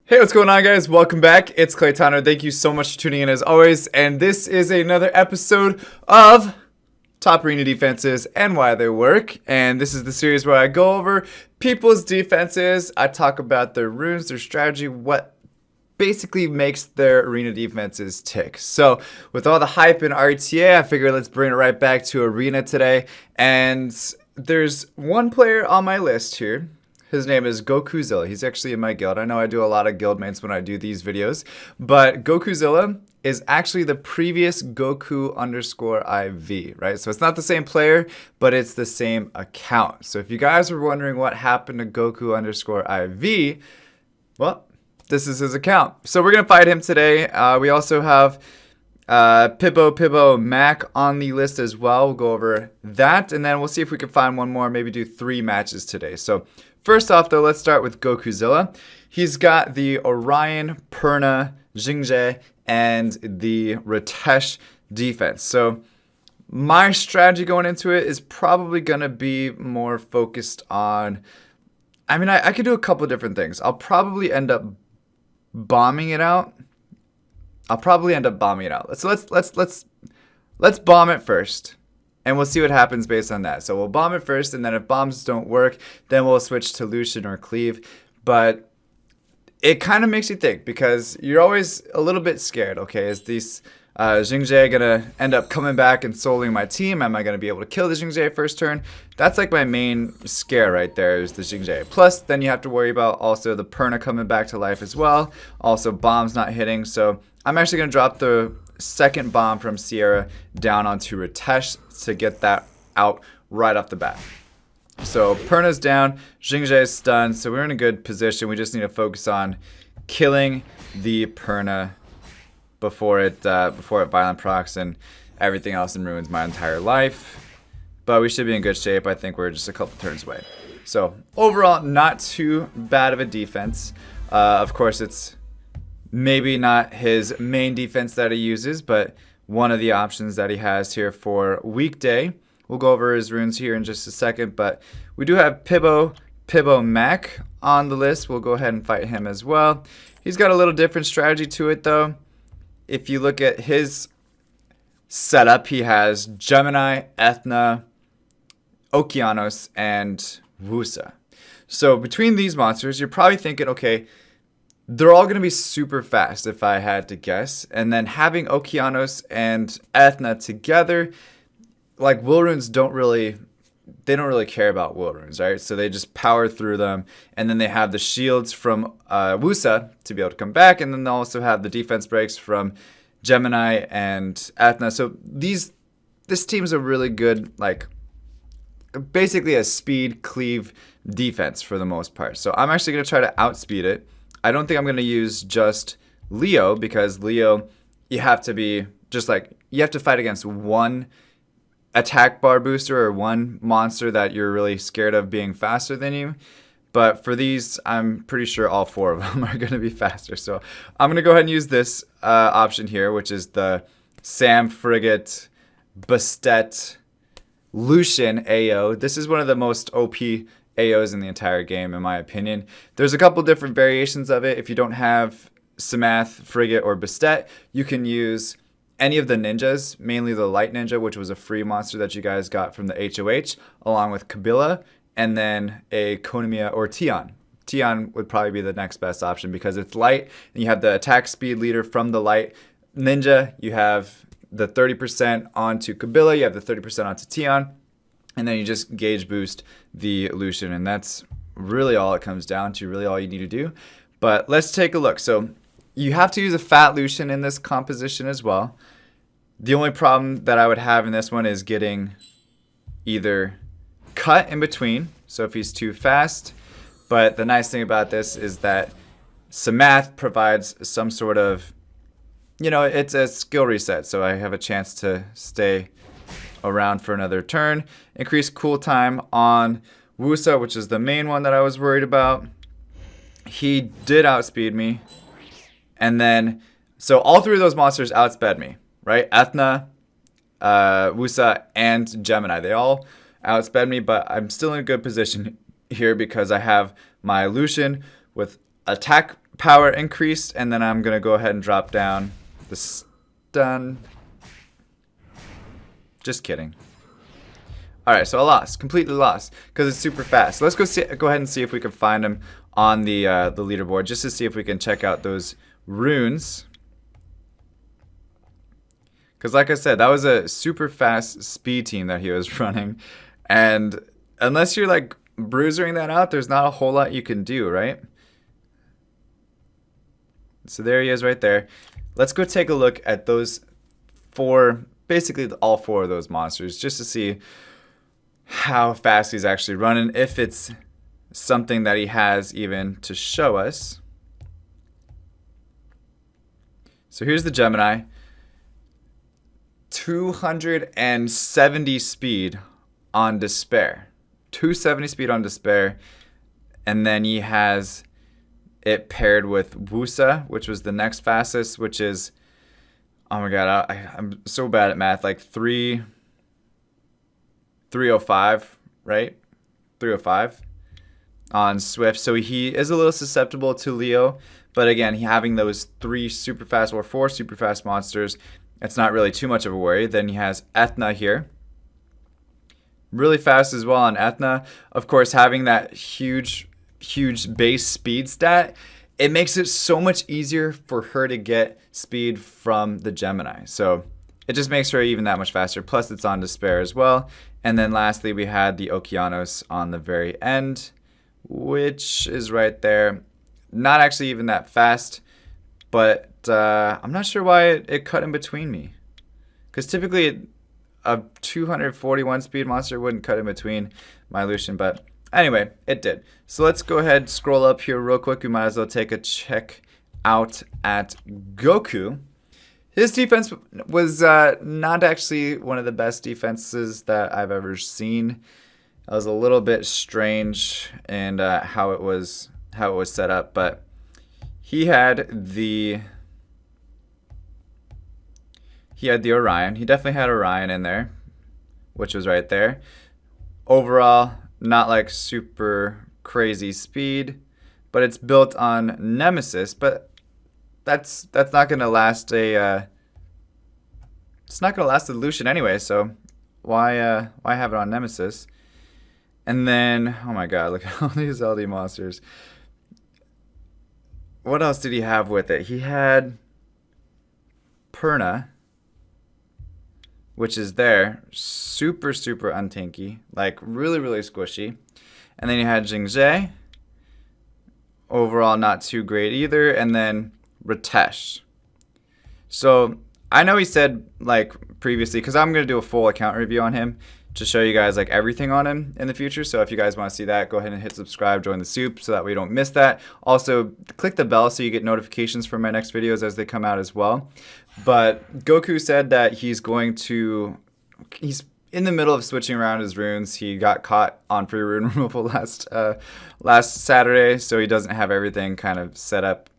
Hey, what's going on, guys? Welcome back. It's Claytano. Thank you so much for tuning in as always. And this is another episode of Top Arena Defenses and Why They Work. And this is the series where I go over people's defenses. I talk about their runes, their strategy, what basically makes their arena defenses tick. So with all the hype in RTA, I figured let's bring it right back to arena today. And there's one player on my list here. His name is Goku'Zilla. He's actually in my guild. I know I do a lot of guild mates when I do these videos, but Goku'Zilla is actually the previous Goku_IV, right? So it's not the same player, but it's the same account. So if you guys were wondering what happened to Goku_IV, well, this is his account. So we're gonna fight him today. We also have Pibbo Mac on the list as well. We'll go over that, and then we'll see if we can find one more, maybe do 3 matches today. So first off, though, let's start with Goku'Zilla. He's got the Orion, Perna, Jingjae, and the Ritesh defense. So my strategy going into it is probably going to be more focused on, I could do a couple of different things. I'll probably end up bombing it out. So let's bomb it first. And we'll see what happens based on that. So we'll bomb it first, and then if bombs don't work, then we'll switch to Lucian or Cleave. But it kind of makes you think, because you're always a little bit scared. Okay, is these Jingjae gonna end up coming back and soloing my team? Am I gonna be able to kill the Jingjae first turn? That's like my main scare right there, is the Jingjae. Plus, then you have to worry about also the Perna coming back to life as well. Also, bombs not hitting. So I'm actually gonna drop the second bomb from Sierra down onto Ritesh to get that out right off the bat. So Perna's down, Jingjae's stunned, so we're in a good position. We just need to focus on killing the Perna before it violent procs and everything else and ruins my entire life. But we should be in good shape. I think we're just a couple turns away. So overall, not too bad of a defense. Of course, it's maybe not his main defense that he uses, but one of the options that he has here for weekday. We'll go over his runes here in just a second, but we do have Pibbo Mac on the list. We'll go ahead and fight him as well. He's got a little different strategy to it, though. If you look at his setup, he has Gemini, Ethna, Okeanos, and Wusa. So between these monsters, you're probably thinking, okay, they're all going to be super fast if I had to guess. And then having Okeanos and Ethna together, like will runes don't really care about will runes, right? So they just power through them. And then they have the shields from Wusa to be able to come back. And then they also have the defense breaks from Gemini and Ethna. So this team's a really good, like, basically a speed cleave defense for the most part. So I'm actually going to try to outspeed it. I don't think I'm going to use just Leo, because Leo, you have to fight against one attack bar booster or one monster that you're really scared of being faster than you. But for these, I'm pretty sure all 4 of them are going to be faster. So I'm going to go ahead and use this option here, which is the Sam Frigate Bastet Lucian AO. This is one of the most OP AOs in the entire game, in my opinion. There's a couple different variations of it. If you don't have Samath, Frigate, or Bastet, you can use any of the ninjas, mainly the Light Ninja, which was a free monster that you guys got from the HOH, along with Kabila, and then a Konamiya or Tion. Tion would probably be the next best option because it's light, and you have the attack speed leader from the Light Ninja. You have the 30% onto Kabila, you have the 30% onto Tion, and then you just gauge boost the Lucian, and that's really all it comes down to, really all you need to do. But let's take a look. So you have to use a fat Lucian in this composition as well. The only problem that I would have in this one is getting either cut in between, so if he's too fast. But the nice thing about this is that Samath provides some sort of, it's a skill reset, so I have a chance to stay around for another turn. Increase cool time on Wusa, which is the main one that I was worried about. He did outspeed me. And then, so all 3 of those monsters outsped me, right? Ethna, Wusa, and Gemini. They all outsped me, but I'm still in a good position here because I have my Lucian with attack power increased, and then I'm going to go ahead and drop down the stun. Just kidding. Alright, so I lost. Completely lost. Because it's super fast. So let's go ahead and see if we can find him on the leaderboard. Just to see if we can check out those runes. Because like I said, that was a super fast speed team that he was running. And unless you're like bruisering that out, there's not a whole lot you can do, right? So there he is right there. Let's go take a look at those four, basically all four of those monsters, just to see how fast he's actually running, if it's something that he has even to show us. So here's the Gemini. 270 speed on Despair. 270 speed on Despair. And then he has it paired with Wusa, which was the next fastest, which is, oh my god, I'm so bad at math, like 305, right? 305 on Swift. So he is a little susceptible to Leo, but again, having those four super fast monsters, it's not really too much of a worry. Then he has Ethna here. Really fast as well on Ethna. Of course, having that huge base speed stat, it makes it so much easier for her to get speed from the Gemini. So it just makes her even that much faster. Plus, it's on Despair as well. And then lastly, we had the Okeanos on the very end, which is right there. Not actually even that fast, but I'm not sure why it cut in between me. Because typically a 241 speed monster wouldn't cut in between my Lucian, but anyway, it did. So let's go ahead and scroll up here real quick. We might as well take a check out at Goku. His defense was not actually one of the best defenses that I've ever seen. It was a little bit strange in how it was set up, but he had the Orion. He definitely had Orion in there, which was right there. Overall, not like super crazy speed, but it's built on Nemesis, but that's not gonna last it's not gonna last the Lucian anyway, so why have it on Nemesis? And then, oh my god, look at all these LD monsters. What else did he have with it? He had Perna, which is there, super untanky, like really squishy. And then you had Jingzhe, overall not too great either. And then Ritesh. So I know he said like previously, because I'm going to do a full account review on him to show you guys like everything on him in the future. So if you guys want to see that, go ahead and hit subscribe, join the soup so that way you don't miss that. Also, click the bell so you get notifications for my next videos as they come out as well. But Goku said that he's in the middle of switching around his runes. He got caught on free rune removal last Saturday, so he doesn't have everything kind of set up,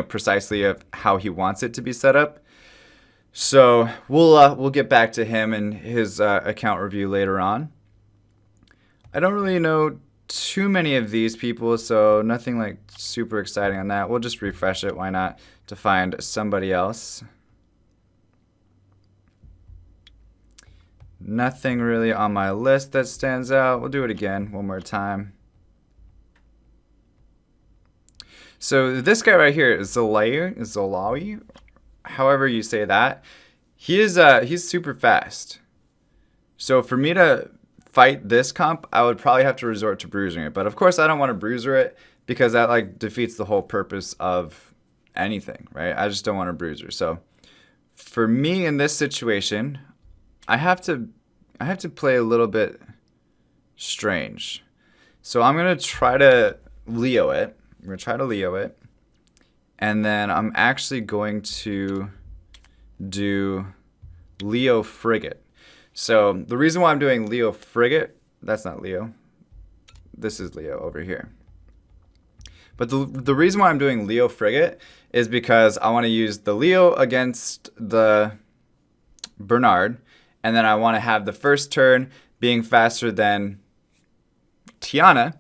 precisely of how he wants it to be set up. So we'll get back to him and his account review later on. I don't really know too many of these people, so nothing like super exciting on that. We'll just refresh it, why not, to find somebody else. Nothing really on my list that stands out. We'll do it again one more time. So this guy right here is Zolawi, however you say that. He's super fast. So for me to fight this comp, I would probably have to resort to bruising it. But of course I don't want to bruiser it because that like defeats the whole purpose of anything, right? I just don't want to bruiser. So for me in this situation, I have to play a little bit strange. So I'm going to try to Leo it. I'm going to try to Leo it. And then I'm actually going to do Leo Frigate. So the reason why I'm doing Leo Frigate, that's not Leo. This is Leo over here. But the reason why I'm doing Leo Frigate is because I want to use the Leo against the Bernard. And then I want to have the first turn being faster than Tiana.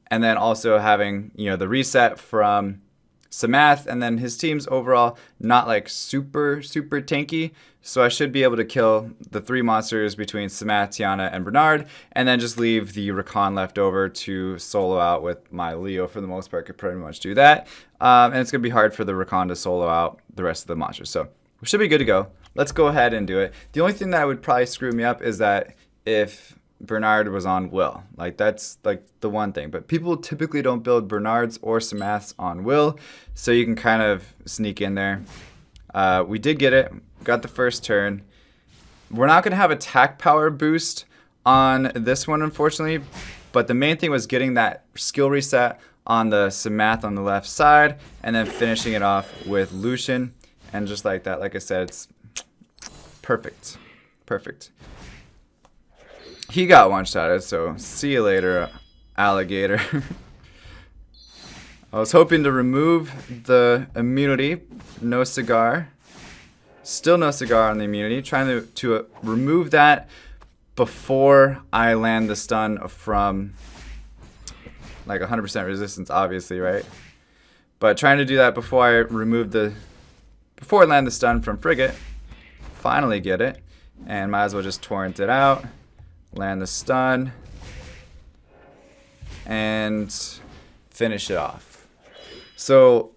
and then also having, you know, the reset from Samath, and then his team's overall not like super tanky, so I should be able to kill the 3 monsters between Samath, Tiana, and Bernard, and then just leave the Rakan left over to solo out with my Leo. For the most part, could pretty much do that, and it's gonna be hard for the Rakan to solo out the rest of the monsters, so we should be good to go. Let's go ahead and do it. The only thing that would probably screw me up is that if Bernard was on Will. Like, that's like the one thing. But people typically don't build Bernards or Samaths on Will, so you can kind of sneak in there. We did get it. Got the first turn. We're not going to have attack power boost on this one, unfortunately. But the main thing was getting that skill reset on the Samath on the left side, and then finishing it off with Lucian. And just like that, like I said, it's perfect. Perfect. He got one-shotted, so see you later, alligator. I was hoping to remove the immunity. No cigar. Still no cigar on the immunity. Trying to remove that before I land the stun from like 100% resistance, obviously, right? But trying to do that before I land the stun from Frigate. Finally get it. And might as well just torrent it out. Land the stun, and finish it off. So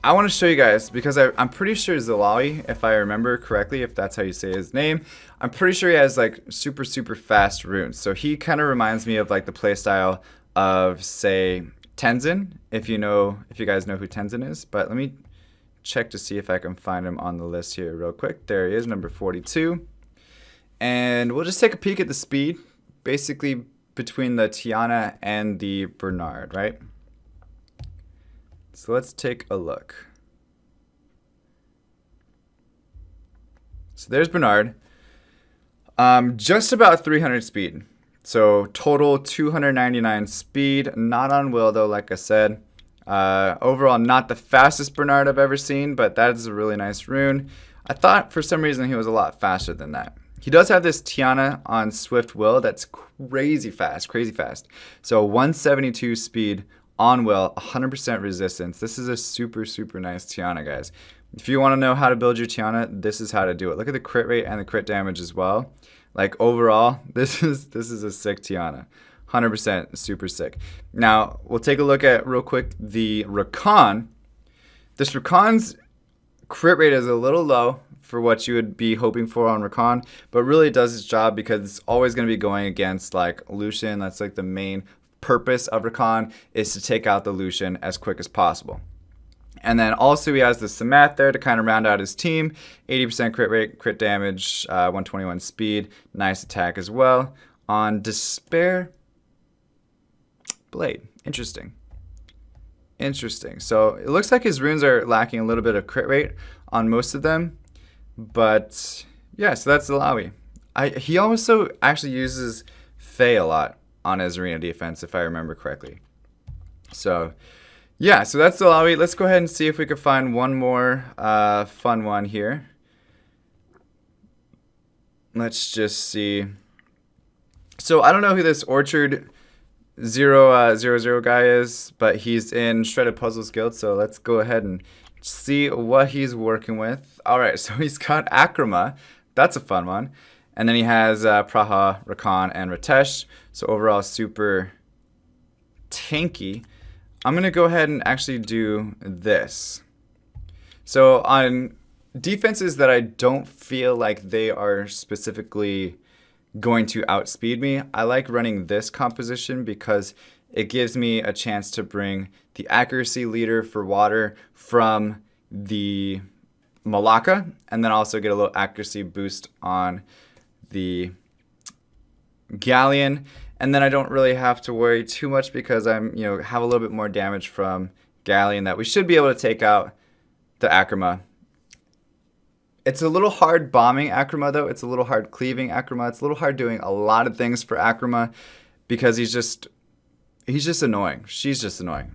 I want to show you guys, because I'm pretty sure Zalawi, if I remember correctly, if that's how you say his name, I'm pretty sure he has like super fast runes. So he kind of reminds me of like the playstyle of, say, Tenzin, if you guys know who Tenzin is. But let me check to see if I can find him on the list here real quick. There he is, number 42. And we'll just take a peek at the speed, basically between the Tiana and the Bernard, right? So let's take a look. So there's Bernard. Just about 300 speed. So total 299 speed. Not on Will though, like I said. Overall, not the fastest Bernard I've ever seen, but that is a really nice rune. I thought for some reason he was a lot faster than that. He does have this Tiana on Swift Will that's crazy fast. So 172 speed on Will, 100% resistance. This is a super nice Tiana, guys. If you want to know how to build your Tiana, this is how to do it. Look at the crit rate and the crit damage as well. Like, overall, this is a sick Tiana. 100% super sick. Now, we'll take a look at, real quick, the Rakan. This Rakan's crit rate is a little low for what you would be hoping for on Rakan, but really does its job because it's always going to be going against like Lucian. That's like the main purpose of Rakan, is to take out the Lucian as quick as possible. And then also he has the Samath there to kind of round out his team. 80% crit rate, crit damage, 121 speed, nice attack as well. On Despair Blade, interesting. So it looks like his runes are lacking a little bit of crit rate on most of them. But yeah, so that's Zalawi. He also actually uses Faye a lot on his arena defense, if I remember correctly. So yeah, so that's Zalawi. Let's go ahead and see if we can find one more fun one here. Let's just see. So I don't know who this Orchard 000 guy is, but he's in Shredded Puzzles Guild. So let's go ahead and see what he's working with. All right, so he's got Akroma. That's a fun one. And then he has Praha, Rakan, and Ritesh. So overall, super tanky. I'm going to go ahead and actually do this. So on defenses that I don't feel like they are specifically going to outspeed me, I like running this composition because it gives me a chance to bring the accuracy leader for water from the Malacca, and then also get a little accuracy boost on the Galleon. And then I don't really have to worry too much because I'm, have a little bit more damage from Galleon that we should be able to take out the Akroma. It's a little hard bombing Akroma though. It's a little hard cleaving Akroma. It's a little hard doing a lot of things for Akroma because he's just annoying. She's just annoying.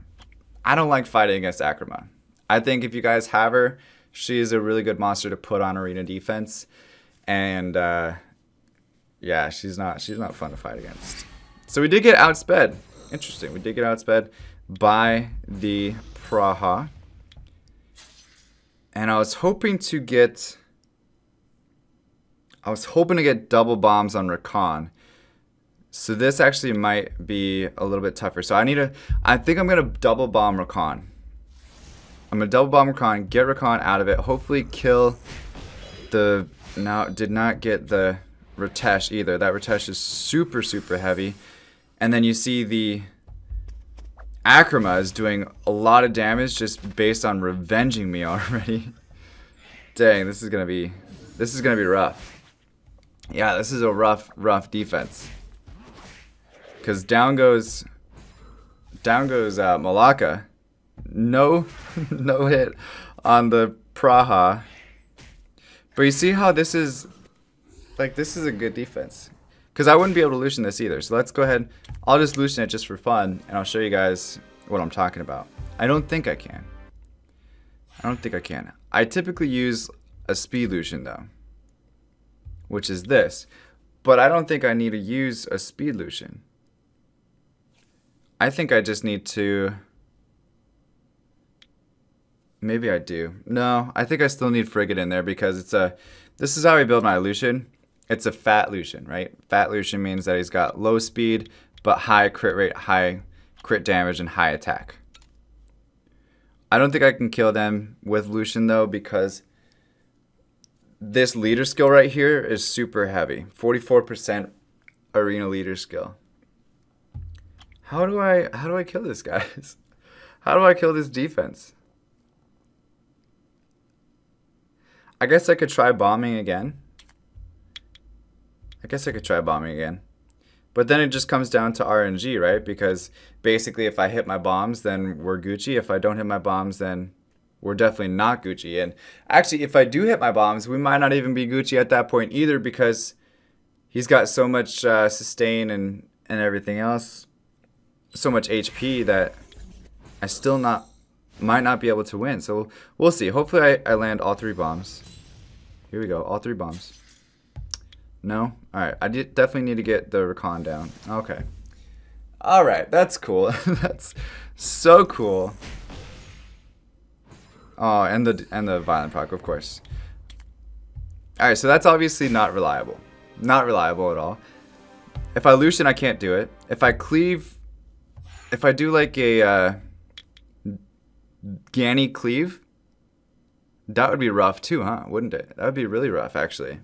I don't like fighting against Akroma. I think if you guys have her, she's a really good monster to put on arena defense. And yeah, she's not fun to fight against. So we did get outsped. Interesting. We did get outsped by the Praha. And I was hoping to get double bombs on Rakan. So this actually might be a little bit tougher. So I think I'm gonna double bomb Rakan. I'm gonna double bomb Rakan, get Rakan out of it, hopefully kill the, now did not get the Ritesh either. That Ritesh is super, super heavy. And then you see the Akroma is doing a lot of damage just based on revenging me already. Dang, this is gonna be rough. Yeah, this is a rough defense. Cause down goes Malaka. No hit on the Praha. But you see how this is a good defense. Because I wouldn't be able to Lucian this either. So let's go ahead. I'll just Lucian it just for fun. And I'll show you guys what I'm talking about. I don't think I can. I typically use a speed Lucian though. Which is this. But I don't think I need to use a speed Lucian. I think I just need to... Maybe I do. No, I think I still need Frigate in there because it's a... This is how I build my Lucian. It's a fat Lucian, right? Fat Lucian means that he's got low speed, but high crit rate, high crit damage, and high attack. I don't think I can kill them with Lucian though because this leader skill right here is super heavy. 44% arena leader skill. How do I kill this, guys? How do I kill this defense? I guess I could try bombing again. But then it just comes down to RNG, right? Because basically if I hit my bombs, then we're Gucci. If I don't hit my bombs, then we're definitely not Gucci. And actually, if I do hit my bombs, we might not even be Gucci at that point either because he's got so much sustain and everything else. So much HP that I still might not be able to win. So we'll see. Hopefully I land all 3 bombs. Here we go. All 3 bombs. No? Alright. I definitely need to get the Rakan down. Okay. Alright. That's cool. That's so cool. Oh, and the violent proc, of course. Alright, so that's obviously not reliable. Not reliable at all. If I Lucian, I can't do it. If I cleave... If I do like a Ganny cleave, that would be rough too, huh? Wouldn't it? That would be really rough, actually.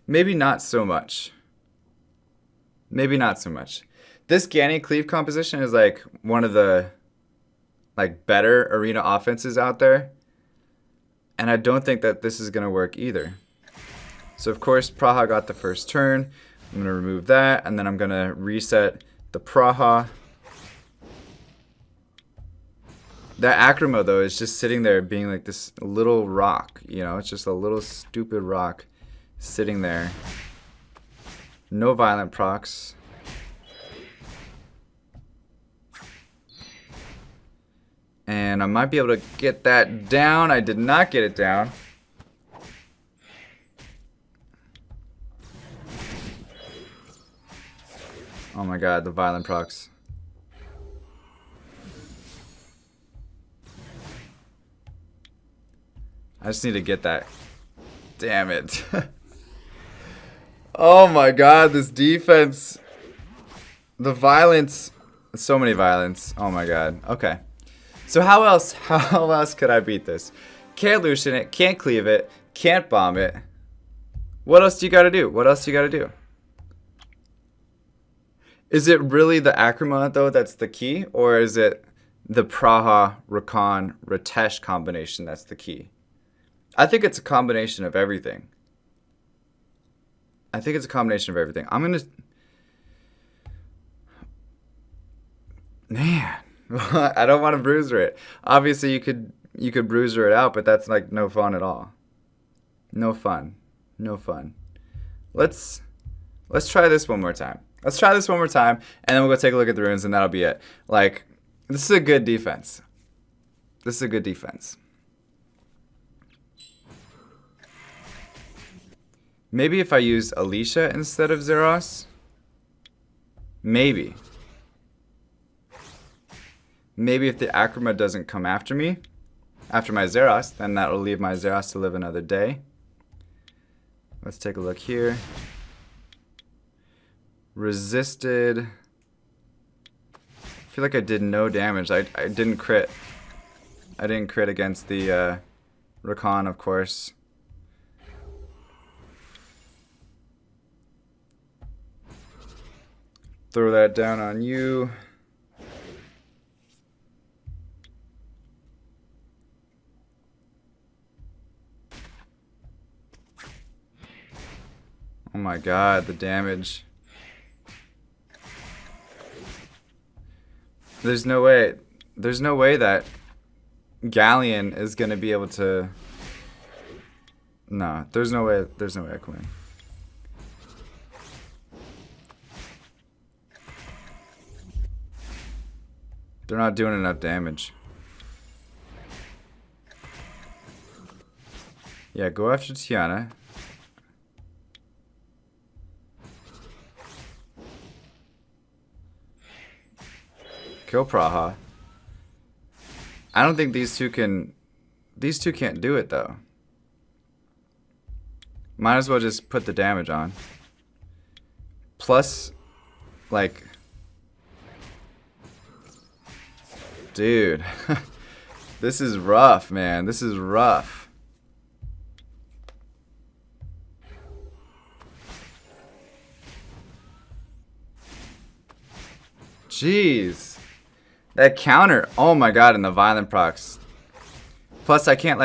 Maybe not so much. Maybe not so much. This Ganny cleave composition is like one of the better arena offenses out there. And I don't think that this is going to work either. So of course, Praha got the first turn. I'm going to remove that, and then I'm going to reset the Praha. That Akroma, though, is just sitting there being like this little rock. You know, it's just a little stupid rock sitting there. No violent procs. And I might be able to get that down. I did not get it down. Oh my god, the violent procs. I just need to get that. Damn it. Oh my god, this defense. The violence. So many violence. Oh my god. Okay. So how else could I beat this? Can't Lucian it, can't cleave it, can't bomb it. What else do you gotta do? What else do you gotta do? Is it really the Akroma, though, that's the key? Or is it the Praha, Rakan, Ritesh combination that's the key? I think it's a combination of everything. I'm going to... Man, I don't want to bruiser it. Obviously, you could bruiser it out, but that's like no fun at all. No fun. Let's try this one more time. And then we'll go take a look at the runes, and that'll be it. Like, this is a good defense. Maybe if I use Alicia instead of Zeros. Maybe. Maybe if the Akroma doesn't come after me, after my Zeros, then that will leave my Zeros to live another day. Let's take a look here. Resisted. I feel like I did no damage. I didn't crit. I didn't crit against the Rakan, of course. Throw that down on you. Oh my god, the damage. There's no way that Galleon is gonna be able to. No, there's no way I can win. They're not doing enough damage. Yeah, go after Tiana. Kill Praha. I don't think these two can't do it though. Might as well just put the damage on. Plus, like, dude, this is rough, man. This is rough. Jeez. That counter, oh my god, and the violent procs. Plus I can't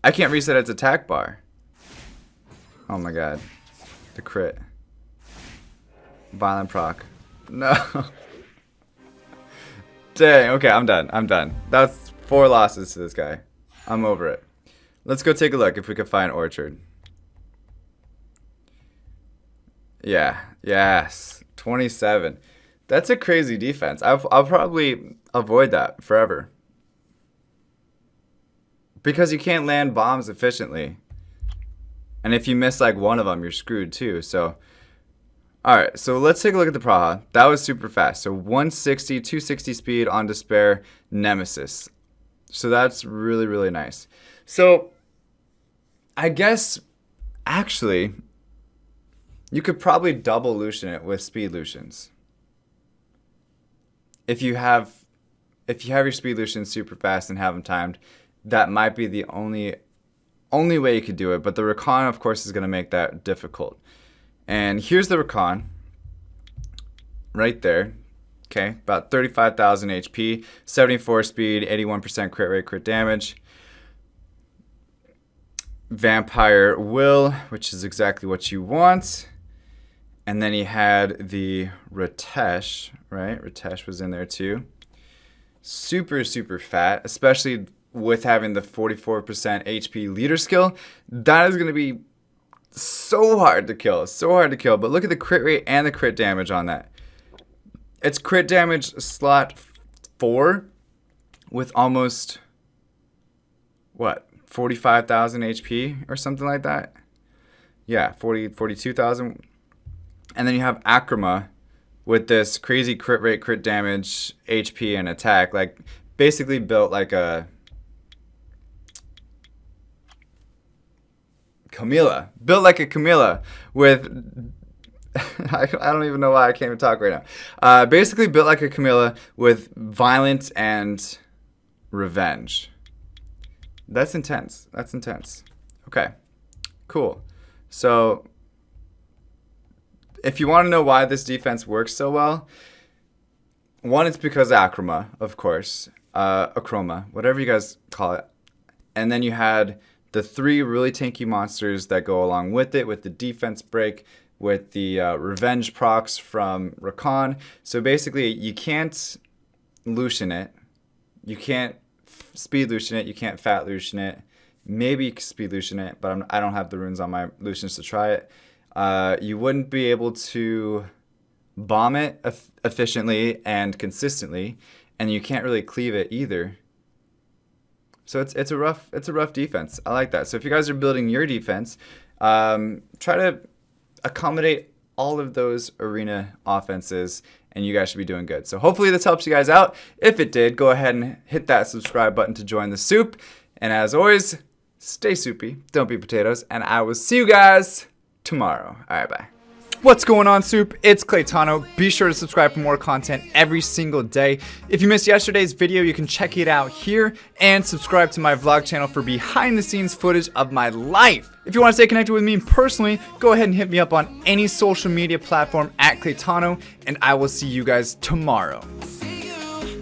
reset its attack bar. Oh my god. The crit. Violent proc. No. Dang, okay, I'm done. That's 4 losses to this guy. I'm over it. Let's go take a look if we can find Orchard. Yeah, yes. 27. That's a crazy defense. I'll probably avoid that forever. Because you can't land bombs efficiently. And if you miss like one of them, you're screwed too. So, alright, so let's take a look at the Praha. That was super fast. So 160, 260 speed on Despair, Nemesis. So that's really, really nice. So, I guess, actually, you could probably double Lucian it with speed Lucians. If you have your speed Lucians super fast and have them timed, that might be the only way you could do it. But the Rakan, of course, is going to make that difficult. And here's the Rakan, right there. Okay, about 35,000 HP, 74 speed, 81% crit rate, crit damage. Vampire Will, which is exactly what you want. And then he had the Ritesh, right? Ritesh was in there too. Super, super fat, especially with having the 44% HP leader skill. That is going to be so hard to kill, But look at the crit rate and the crit damage on that. It's crit damage slot 4 with almost, what, 45,000 HP or something like that? Yeah, 42,000. And then you have Akroma with this crazy crit rate, crit damage, HP, and attack. Like, basically built like a Camilla. Built like a Camilla with... I don't even know why I can't even talk right now. Basically built like a Camilla with violence and revenge. That's intense. That's intense. Okay, cool. So... if you want to know why this defense works so well, one, it's because Akroma, of course. Akroma, whatever you guys call it. And then you had the 3 really tanky monsters that go along with it, with the defense break, with the revenge procs from Rakan. So basically, you can't Lucian it. You can't speed Lucian it. You can't fat Lucian it. Maybe you can speed Lucian it, but I don't have the runes on my Lucians to try it. You wouldn't be able to bomb it efficiently and consistently, and you can't really cleave it either. So it's a rough defense. I like that. So if you guys are building your defense, try to accommodate all of those arena offenses, and you guys should be doing good. So hopefully this helps you guys out. If it did, go ahead and hit that subscribe button to join the soup. And as always, stay soupy, don't be potatoes, and I will see you guys tomorrow. All right, bye. What's going on, soup? It's Claytano. Be sure to subscribe for more content every single day. If you missed yesterday's video, you can check it out here and subscribe to my vlog channel for behind the scenes footage of my life. If you want to stay connected with me personally, go ahead and hit me up on any social media platform at Claytano, and I will see you guys tomorrow.